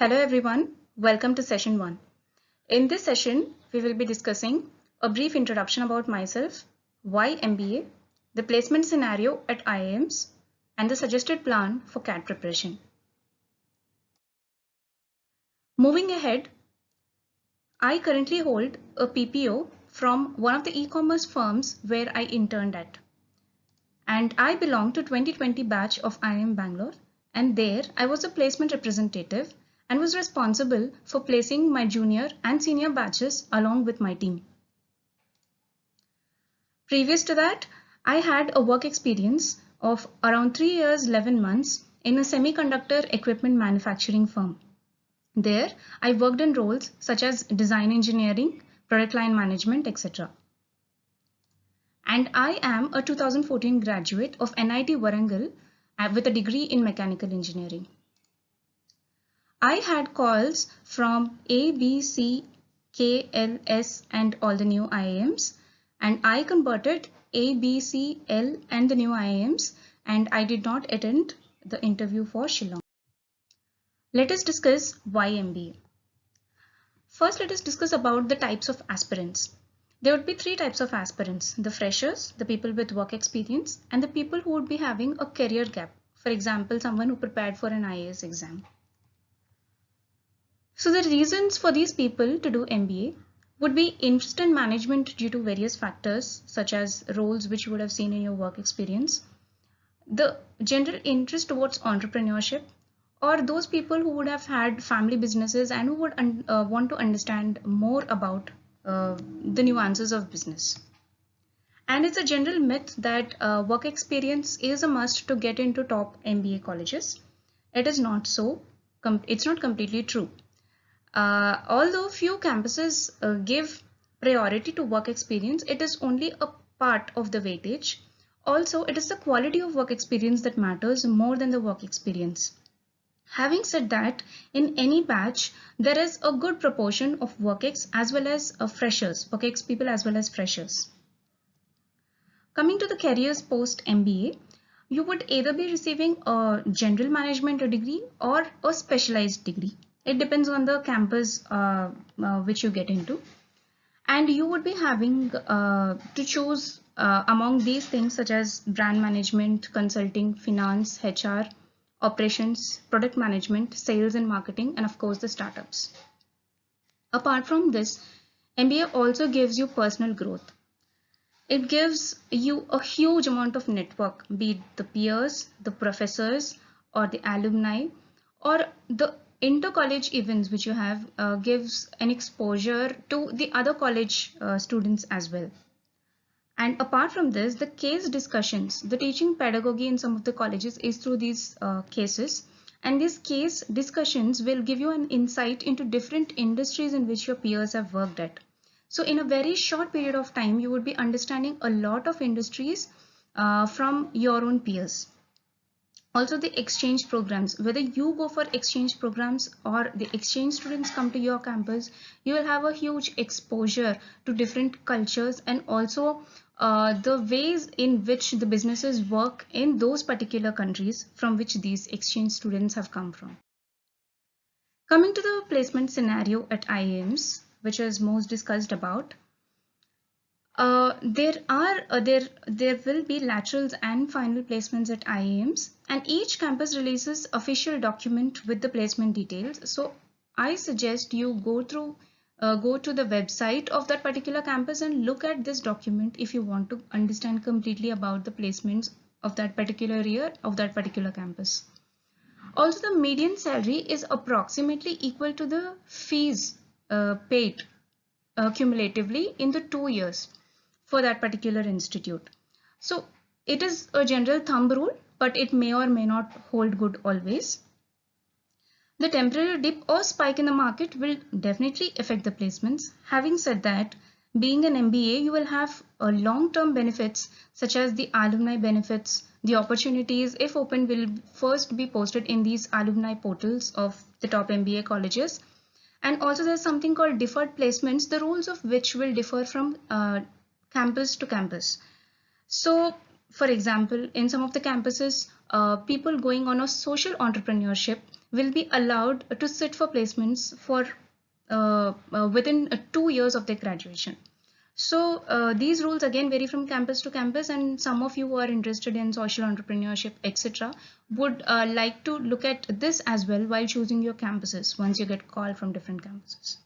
Hello everyone, welcome to session 1. In this session, we will be discussing a brief introduction about myself, why MBA, the placement scenario at IIMs, and the suggested plan for CAT preparation. Moving ahead, I currently hold a PPO from one of the e-commerce firms where I interned at. And I belong to 2020 batch of IIM Bangalore, and there I was a placement representative and was responsible for placing my junior and senior batches along with my team. Previous to that, I had a work experience of around 3 years 11 months in a semiconductor equipment manufacturing firm. There, I worked in roles such as design engineering, product line management, etc. And I am a 2014 graduate of NIT Warangal with a degree in mechanical engineering. I had calls from A, B, C, K, L, S and all the new IIMs, and I converted A, B, C, L and the new IIMs, and I did not attend the interview for Shillong. Let us discuss why MBA. First, let us discuss about the types of aspirants. There would be 3 types of aspirants: the freshers, the people with work experience, and the people who would be having a career gap. For example, someone who prepared for an IAS exam. So the reasons for these people to do MBA would be interest in management due to various factors such as roles which you would have seen in your work experience, the general interest towards entrepreneurship, or those people who would have had family businesses and who would want to understand more about the nuances of business. And it's a general myth that work experience is a must to get into top MBA colleges. It is not so. It's not completely true. Although few campuses give priority to work experience, it is only a part of the weightage. Also, it is the quality of work experience that matters more than the work experience. Having said that, in any batch, there is a good proportion of work-ex as well as freshers, work-ex people as well as freshers. Coming to the careers post MBA, you would either be receiving a general management degree or a specialized degree. It depends on the campus which you get into. And you would be having to choose among these things such as brand management, consulting, finance, HR, operations, product management, sales and marketing, and of course the startups. Apart from this, MBA also gives you personal growth. It gives you a huge amount of network, be it the peers, the professors, or the alumni, or the inter-college events which you have gives an exposure to the other college students as well. And apart from this, the case discussions, the teaching pedagogy in some of the colleges is through these cases. And these case discussions will give you an insight into different industries in which your peers have worked at. So in a very short period of time, you would be understanding a lot of industries from your own peers. Also the exchange programs, whether you go for exchange programs or the exchange students come to your campus, you will have a huge exposure to different cultures and also the ways in which the businesses work in those particular countries from which these exchange students have come from. Coming to the placement scenario at IIMs, which is most discussed about, there will be laterals and final placements at IIMs, and each campus releases official document with the placement details. So I suggest you go to the website of that particular campus and look at this document if you want to understand completely about the placements of that particular year of that particular campus. Also, the median salary is approximately equal to the fees paid cumulatively in the 2 years for that particular institute. So it is a general thumb rule, but it may or may not hold good always. The temporary dip or spike in the market will definitely affect the placements. Having said that, being an MBA, you will have long-term benefits such as the alumni benefits. The opportunities, if open, will first be posted in these alumni portals of the top MBA colleges. And also there's something called deferred placements, the rules of which will differ from campus to campus. So for example, in some of the campuses, people going on a social entrepreneurship will be allowed to sit for placements for within 2 years of their graduation. So these rules again vary from campus to campus, and some of you who are interested in social entrepreneurship, etc., would like to look at this as well while choosing your campuses once you get called from different campuses.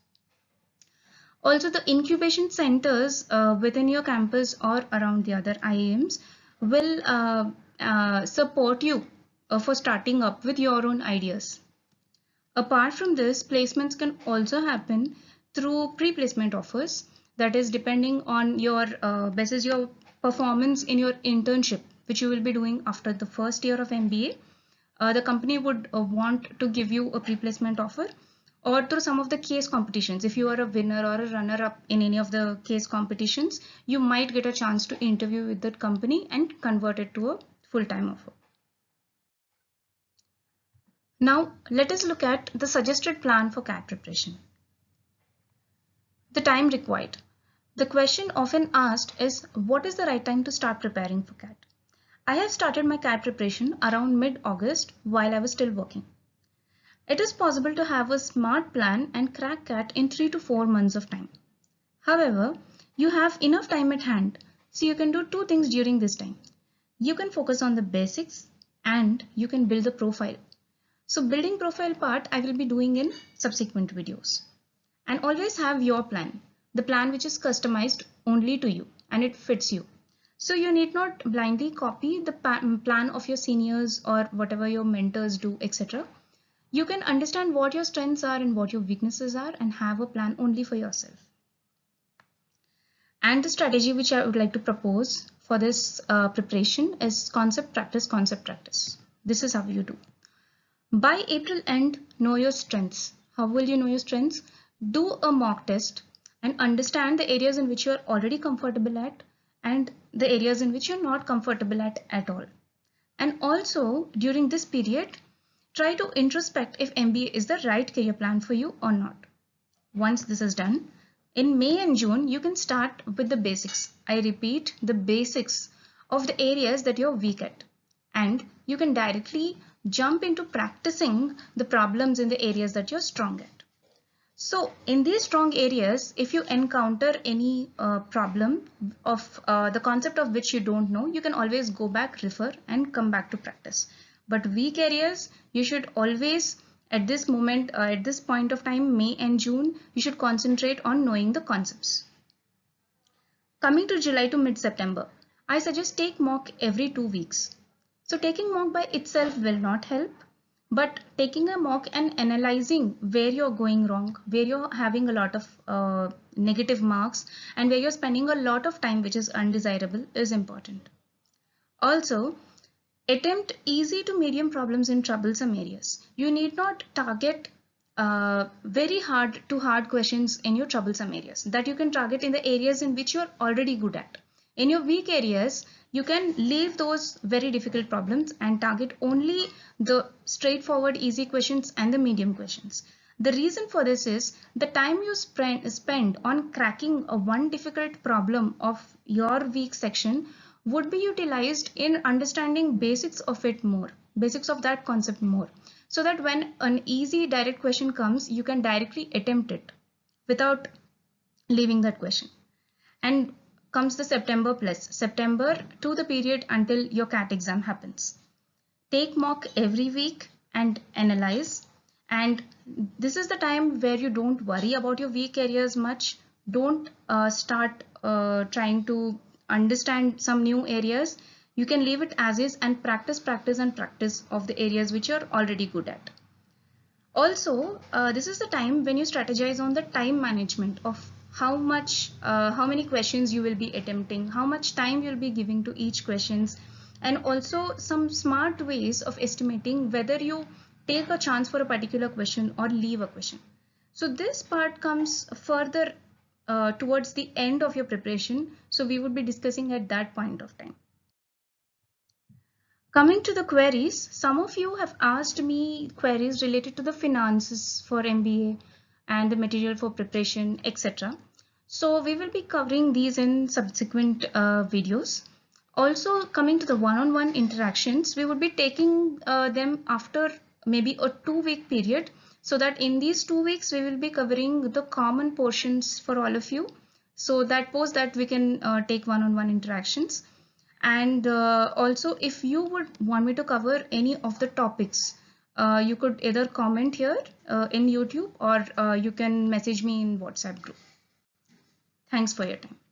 Also, the incubation centers within your campus or around the other IIMs will support you for starting up with your own ideas. Apart from this, placements can also happen through pre-placement offers, that is depending on your basis your performance in your internship, which you will be doing after the first year of MBA. The company would want to give you a pre-placement offer, or through some of the case competitions. If you are a winner or a runner-up in any of the case competitions, you might get a chance to interview with that company and convert it to a full-time offer. Now, let us look at the suggested plan for CAT preparation. The time required. The question often asked is, what is the right time to start preparing for CAT? I have started my CAT preparation around mid-August while I was still working. It is possible to have a smart plan and crack CAT in 3 to 4 months of time. However, you have enough time at hand, so you can do two things during this time. You can focus on the basics and you can build the profile. So building profile part I will be doing in subsequent videos. And always have your plan, the plan which is customized only to you and it fits you. So you need not blindly copy the plan of your seniors or whatever your mentors do, etc. You can understand what your strengths are and what your weaknesses are and have a plan only for yourself. And the strategy which I would like to propose for this preparation is concept, practice. This is how you do. By April end, know your strengths. How will you know your strengths? Do a mock test and understand the areas in which you are already comfortable at and the areas in which you're not comfortable at all. And also during this period, try to introspect if MBA is the right career plan for you or not. Once this is done, in May and June, you can start with the basics. I repeat, the basics of the areas that you're weak at. And you can directly jump into practicing the problems in the areas that you're strong at. So in these strong areas, if you encounter any problem of the concept of which you don't know, you can always go back, refer and come back to practice. But weak areas, you should always at this moment, at this point of time, May and June, you should concentrate on knowing the concepts. Coming to July to mid-September, I suggest take mock every 2 weeks. So taking mock by itself will not help, but taking a mock and analyzing where you're going wrong, where you're having a lot of negative marks and where you're spending a lot of time which is undesirable is important. Also, attempt easy to medium problems in troublesome areas. You need not target very hard to hard questions in your troublesome areas. That you can target in the areas in which you're already good at. In your weak areas, you can leave those very difficult problems and target only the straightforward easy questions and the medium questions. The reason for this is the time you spend on cracking a one difficult problem of your weak section would be utilized in understanding basics of it more, basics of that concept more, so that when an easy direct question comes, you can directly attempt it without leaving that question. And comes the September to the period until your CAT exam happens. Take mock every week and analyze. And this is the time where you don't worry about your weak areas much. Don't start trying to understand some new areas. You can leave it as is and practice of the areas which you're already good at. Also, this is the time when you strategize on the time management of how many questions you will be attempting, how much time you'll be giving to each questions, and also some smart ways of estimating whether you take a chance for a particular question or leave a question. So this part comes further towards the end of your preparation. So we would be discussing at that point of time. Coming to the queries, some of you have asked me queries related to the finances for MBA and the material for preparation, etc. So we will be covering these in subsequent videos. Also, coming to the one-on-one interactions, we would be taking them after maybe a 2-week period, so that in these 2 weeks we will be covering the common portions for all of you, so that post that we can take one-on-one interactions. And also, if you would want me to cover any of the topics, you could either comment here in YouTube, or you can message me in WhatsApp group. Thanks for your time.